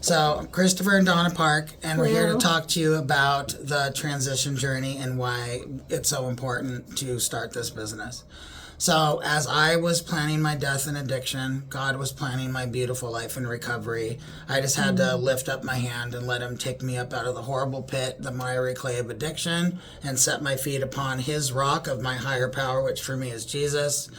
So, Christopher and Donna Park, and we're here to Hello. talk to you about the transition journey and why it's so important to start this business. So, as I was planning my death and addiction, God was planning my beautiful life and recovery. I just had to lift up my hand and let Him take me up out of the horrible pit, the miry clay of addiction, and set my feet upon His rock of my higher power, which for me is Jesus,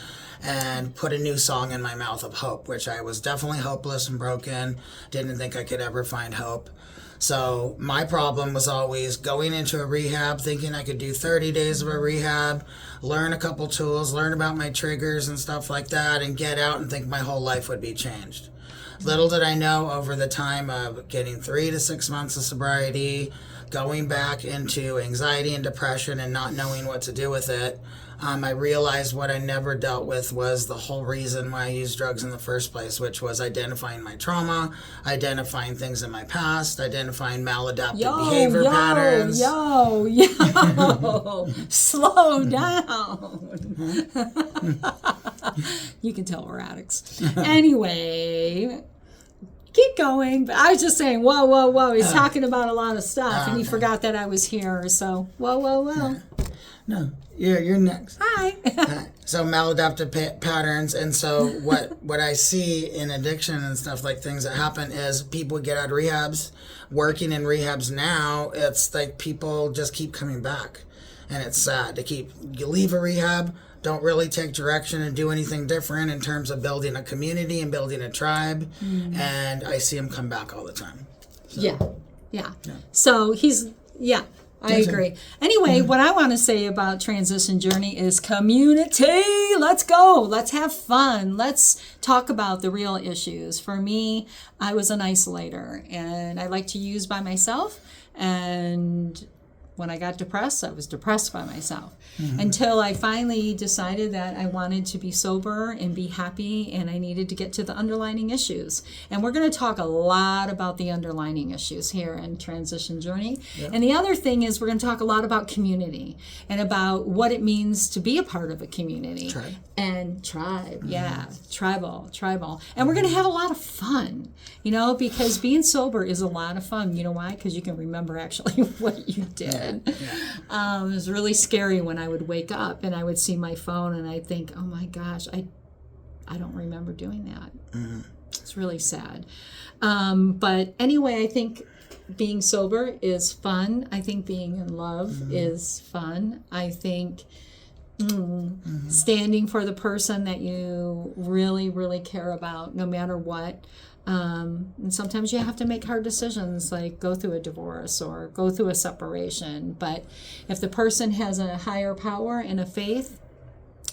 and put a new song in my mouth of hope, which I was definitely hopeless and broken, didn't think I could ever find hope. So my problem was always going into a rehab, thinking I could do 30 days of a rehab, learn a couple tools, learn about my triggers and stuff like that, and get out and think my whole life would be changed. Little did I know, over the time of getting 3 to 6 months of sobriety, going back into anxiety and depression and not knowing what to do with it, I realized what I never dealt with was the whole reason why I used drugs in the first place, which was identifying my trauma, identifying things in my past, identifying maladaptive behavior patterns. Slow down. You can tell we're addicts. Anyway, keep going. But I was just saying, whoa. He's talking about a lot of stuff, and he forgot that I was here. So, whoa. No, you're next. Hi. So maladaptive patterns, and so what I see in addiction and stuff, like things that happen, is people get out of rehabs, working in rehabs now, it's like people just keep coming back, and it's sad to you leave a rehab, don't really take direction and do anything different in terms of building a community and building a tribe, and I see them come back all the time. So, Yeah. So I agree. Anyway, what I want to say about Transition Journey is community. Let's go. Let's have fun. Let's talk about the real issues. For me, I was an isolator, and I like to use by myself. And when I got depressed, I was depressed by myself until I finally decided that I wanted to be sober and be happy, and I needed to get to the underlying issues. And we're going to talk a lot about the underlying issues here in Transition Journey. Yeah. And the other thing is we're going to talk a lot about community and about what it means to be a part of a community. Tribe. And tribe, tribal. And we're going to have a lot of fun, because being sober is a lot of fun. You know why? Because you can remember actually what you did. Yeah. It was really scary when I would wake up and I would see my phone and I'd think, oh my gosh, I don't remember doing that. It's really sad. But anyway, I think being sober is fun. I think being in love is fun. I think standing for the person that you really, really care about, no matter what. And sometimes you have to make hard decisions, like go through a divorce or go through a separation. But if the person has a higher power and a faith,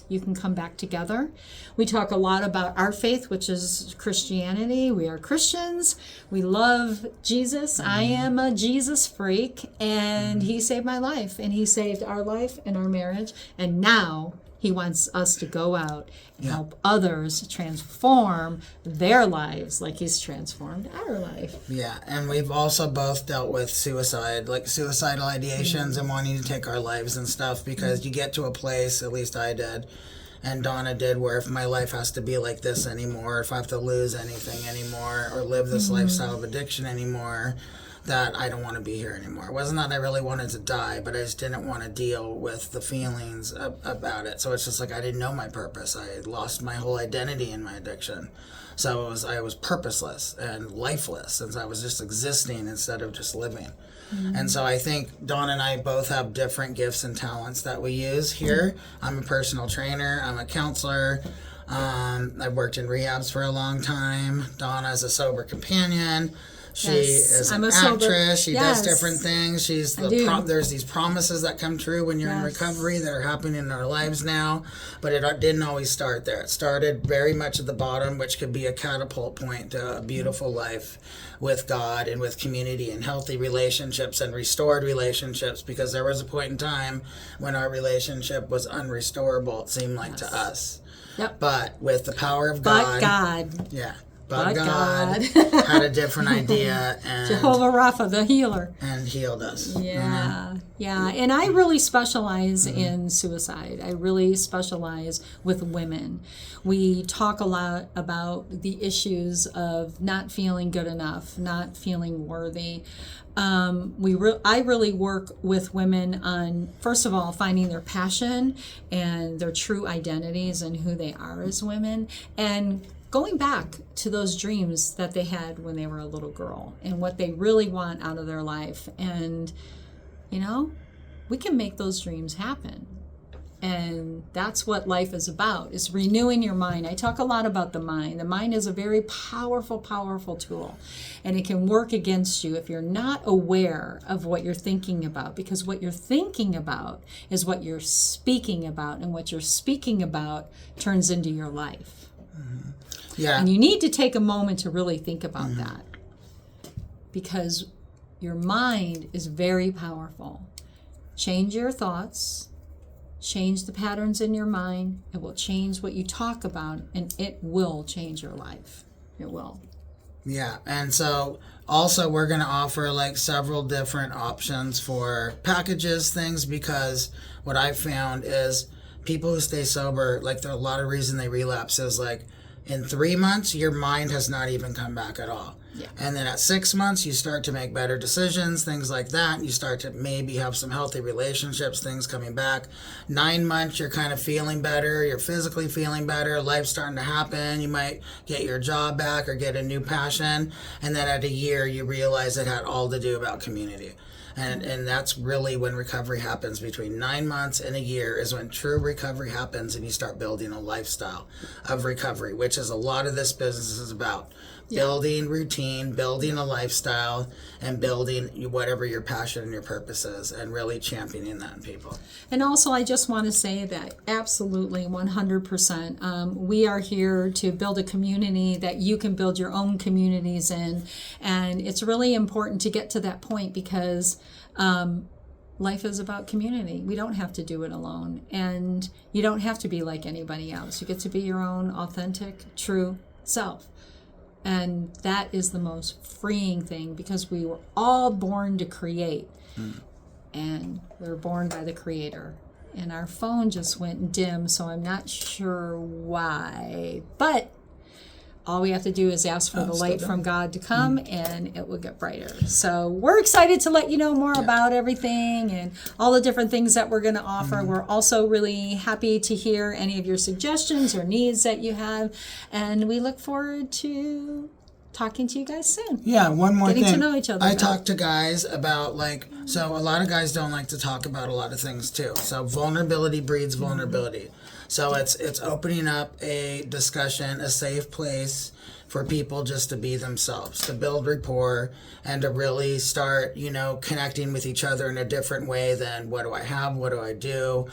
you can come back together. We talk a lot about our faith, which is Christianity. We are Christians. We love Jesus. I am a Jesus freak, and He saved my life, and He saved our life and our marriage. And now He wants us to go out and help others transform their lives like He's transformed our life. Yeah, and we've also both dealt with suicide, like suicidal ideations and wanting to take our lives and stuff, because you get to a place, at least I did, and Donna did, where if my life has to be like this anymore, if I have to lose anything anymore or live this lifestyle of addiction anymore, that I don't want to be here anymore. It wasn't that I really wanted to die, but I just didn't want to deal with the feelings about it. So it's just like I didn't know my purpose. I lost my whole identity in my addiction. So I was purposeless and lifeless, since I was just existing instead of just living. And so I think Dawn and I both have different gifts and talents that we use here. I'm a personal trainer. I'm a counselor. I've worked in rehabs for a long time. Donna's a sober companion. She is an actress. She does different things. She's there's these promises that come true when you're in recovery that are happening in our lives now, but it didn't always start there. It started very much at the bottom, which could be a catapult point to a beautiful life with God and with community and healthy relationships and restored relationships, because there was a point in time when our relationship was unrestorable, it seemed like to us. Yep. But with the power of God. But God. Yeah. but God had a different idea and Jehovah Rapha, the healer. and healed us. Yeah, yeah. And I really specialize in suicide. I really specialize with women. We talk a lot about the issues of not feeling good enough, not feeling worthy. I really work with women on, first of all, finding their passion and their true identities and who they are as women, and going back to those dreams that they had when they were a little girl and what they really want out of their life. And, you know, we can make those dreams happen. And that's what life is about, is renewing your mind. I talk a lot about the mind. The mind is a very powerful, powerful tool. And it can work against you if you're not aware of what you're thinking about. Because what you're thinking about is what you're speaking about. And what you're speaking about turns into your life. Mm-hmm. Yeah. And you need to take a moment to really think about that. Because your mind is very powerful. Change your thoughts. Change the patterns in your mind. It will change what you talk about, and it will change your life. It will. Yeah, and so also we're going to offer like several different options for packages, things, because what I found is people who stay sober, like there are a lot of reason they relapse is like in 3 months, your mind has not even come back at all. Yeah. And then at 6 months, you start to make better decisions, things like that. You start to maybe have some healthy relationships, things coming back. 9 months, you're kind of feeling better. You're physically feeling better. Life's starting to happen. You might get your job back or get a new passion. And then at a year, you realize it had all to do about community. And that's really when recovery happens. Between 9 months and a year is when true recovery happens, and you start building a lifestyle of recovery, which is a lot of this business is about. Yeah. Building routine, building a lifestyle, and building whatever your passion and your purpose is, and really championing that in people. And also, I just want to say that absolutely 100%. We are here to build a community that you can build your own communities in. And it's really important to get to that point because life is about community. We don't have to do it alone. And you don't have to be like anybody else. You get to be your own authentic, true self. And that is the most freeing thing because we were all born to create. And we were born by the Creator. And our phone just went dim, so I'm not sure why. But all we have to do is ask for the light from God to come, and it will get brighter. So we're excited to let you know more about everything and all the different things that we're going to offer. We're also really happy to hear any of your suggestions or needs that you have, and we look forward to talking to you guys soon. Yeah, one more thing. Getting to know each other. I talk to guys about so a lot of guys don't like to talk about a lot of things too. So vulnerability breeds vulnerability. So it's opening up a discussion, a safe place for people just to be themselves, to build rapport, and to really start, connecting with each other in a different way than what do I have, what do I do,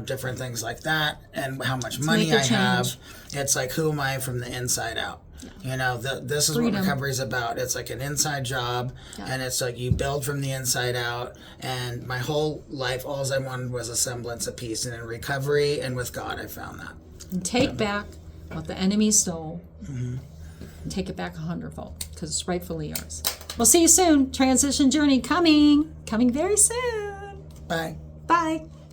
different things like that, and how much money I have. It's like, who am I from the inside out? This is Freedom. what recovery is about. It's like an inside job, and it's like you build from the inside out. And my whole life, all I wanted was a semblance of peace. And in recovery and with God, I found that. And take back what the enemy stole and take it back 100-fold because it's rightfully yours. We'll see you soon. Transition Journey coming very soon. Bye. Bye.